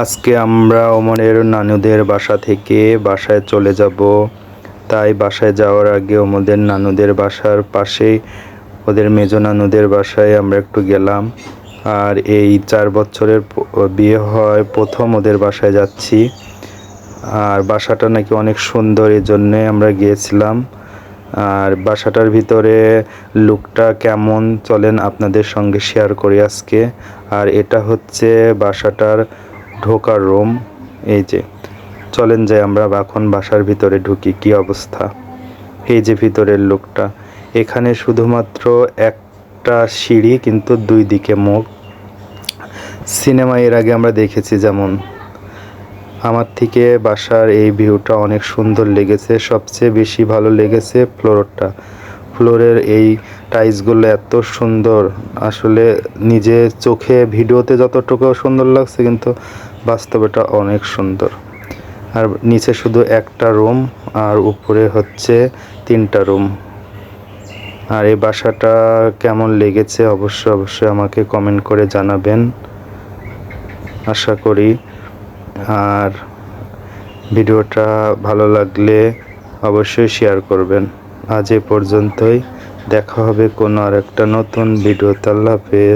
আজকে আমরা ওমরের নানুদের বাসা থেকে বাসায় চলে যাব। তাই বাসায় যাওয়ার আগে ওমরের নানুদের বাসার পাশেই ওদের মেজো নানুদের বাসায় আমরা একটু গেলাম। আর এই 4 বছরের বিয়ে হয় প্রথম ওদের বাসায় যাচ্ছি। আর বাসাটা নাকি অনেক সুন্দর, এই জন্যে আমরা গিয়েছিলাম। আর বাসাটার ভিতরে লুকটা কেমন চলেন আপনাদের সঙ্গে শেয়ার করি আজকে। আর এটা হচ্ছে বাসাটার ঢোকার রুম। এই যে চলেন যাই আমরা এখন বাসার ভিতরে ঢুকি। কি অবস্থা, এই যে ভিতরের লুকটা। এখানে শুধুমাত্র একটা সিঁড়ি, কিন্তু 2 দিকে মুখ। সিনেমা এর আগে আমরা দেখেছি যেমন। আমার থেকে বাসার এই ভিউটা অনেক সুন্দর লেগেছে। সবচেয়ে বেশি ভালো লেগেছে ফ্লোরের এই টাইলসগুলো এত সুন্দর, আসলে নিজে চোখে ভিডিওতে যতটুকু সুন্দর লাগছে, কিন্তু বাস্তবে এটা অনেক সুন্দর। আর নিচে শুধু একটা রুম, আর উপরে হচ্ছে 3টা রুম। আর এই বাসাটা কেমন লেগেছে অবশ্যই আমাকে কমেন্ট করে জানাবেন, আশা করি। আর ভিডিওটা ভালো লাগলে অবশ্যই শেয়ার করবেন। আজ এ পর্যন্তই, দেখা হবে কোনো আরেকটা নতুন ভিডিওতে। আল্লাহ হাফেজ।